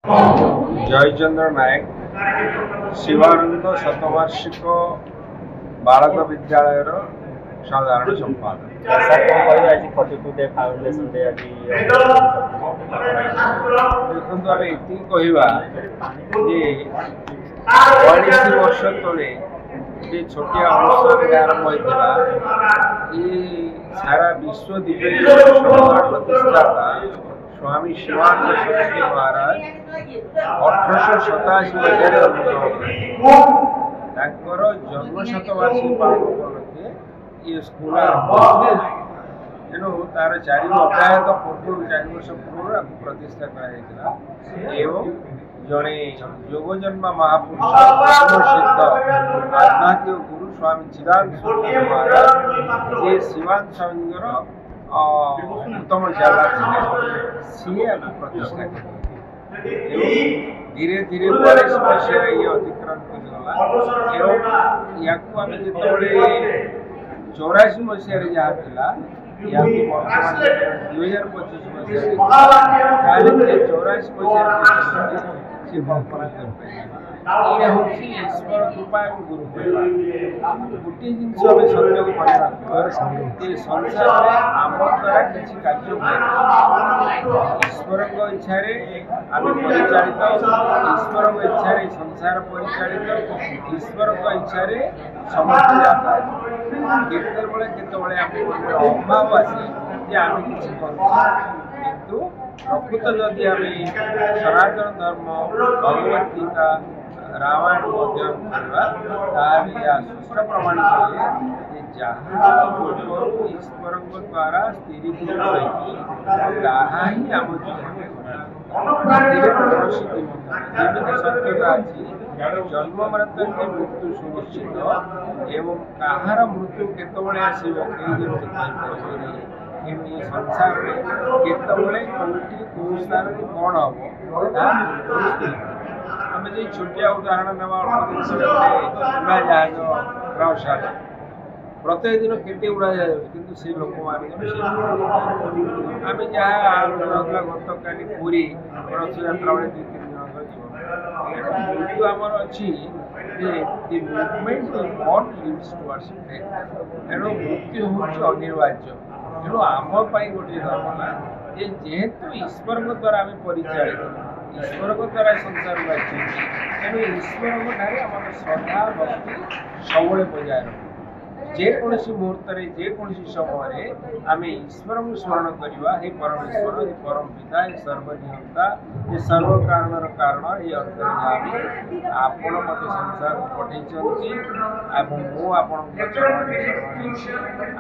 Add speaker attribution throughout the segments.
Speaker 1: जयचंद्र नायक शिवानंद शतवार्षिक बालक विद्यालय साधारण संपादक। देखो आम ये कह 40 वर्ष तले छोटिया अनुष्ठान आरंभ होता सारा विश्व दिव्य प्रतिष्ठाता स्वामी शिवानंद सरस्वती महाराज 1887 जन्म शतवार्षिकी पालन उपलक्षे ये स्कूल आरंभ तेणु तार 4 अध्याय तो पूर्व 4 वर्ष पूर्व प्रतिष्ठा कर जड़े योगजन्मा महापुरुष सिद्ध आध्यात्मिक गुरु स्वामी चिदानंद सरस्वती महाराज जे शिवानंद स्वामी उत्तम चाला सी प्रतिष्ठा कर धीरे धीरे 40 वर्ष ये अतिक्रमण करगला या 84 मसीह जहाँ था या 2025 मसीह 84 मसीह से कल्पना कर ईश्वर कृपा गुरु गोटे जिनस सत्य को मन संसार में आम द्वारा किसी कार्य ईश्वर इच्छा आम परिचालित ईश्वर इच्छा संसार परिचालित ईश्वर इच्छा समस्त जाता केतबले अभाव आसे आम किसी किंतु प्रकृत जदि आम सनातन धर्म भगवत गीता रामायण सुष्ट प्रमाणित है जहाँ ईश्वर द्वारा स्थिरीभूत ही आम सत्यता अच्छी जन्म मृत्यु मृत्यु सुनिश्चित एवं कहार मृत्यु केतबले आसो संसार में केतबले कौ स्थान कौन हम आम जो छोटिया उदाहरण उड़ाजहाज प्रसाद प्रत्येक दिन केते उड़ाजहाज किंतु से लोक आम जहाँ गत काली पूरी रथ यात्रा बेले 2-3 दिन मृत्यु आमर अच्छी तेणु मृत्यु हूँ अनिवार्य तेणु आम गोटे धर्म ना जेहेतु ईश्वर द्वारा आम परिचालित ईश्वर द्वारा संसार को तेणु ईश्वर आम श्रद्धा भक्ति सब बजाय रख जेकोसी मुहूर्त जेकोसी समय आम ईश्वर को स्मरण करवा हे परमेश्वर हे परम पिता हे सर्वनिहंता हे सर्व कारण कारण ये अंतर्यामी आपण मत संसार को पठे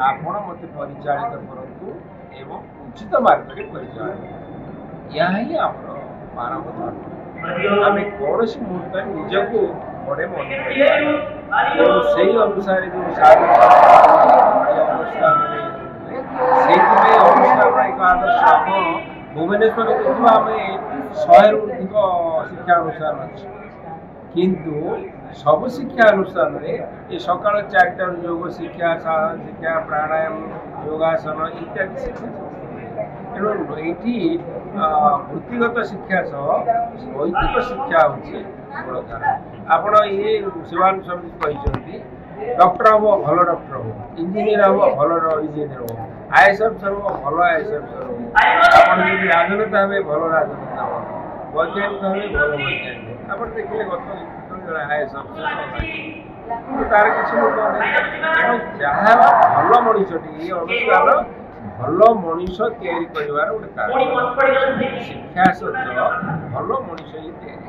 Speaker 1: आपण मत परिचालित करूँ एवं उचित मार्ग में परिचालित यह ही आम मानव धर्म आम कौन मुहूर्त निजक बड़े मन से अनुसार जो अनुष्ठान एक आदर्श आम भुवनेश्वर देखा आम 100 रु अधिक शिक्षा अनुष्ठान अच्छे किंतु सब शिक्षा अनुष्ठान ये सका 4 योग शिक्षा साधन शिक्षा प्राणायाम योगासन इत्यादि शिक्षा तेणु ये वृत्तिगत शिक्षा सह नैतिक शिक्षा हूँ बड़ कारण आप ये शिवानंद स्वामी कहते डॉक्टर हम भल डॉक्टर हो इंजीनियर हम भल इंजीनियर हो आईएएस अफिसर हो भल आईएएस अफिसर हो आप राजनेता हे भल राजनेता हो वैज्ञानिक हे भल वैज्ञानिक आप देखिए गत आईएएस अफिसर तार किसी लोक जहाँ भल मनीषटी अनुष्ठान भल मनीष तैयारी कर गोटे कारण शिक्षा सत्य भल मनीष ही तैयारी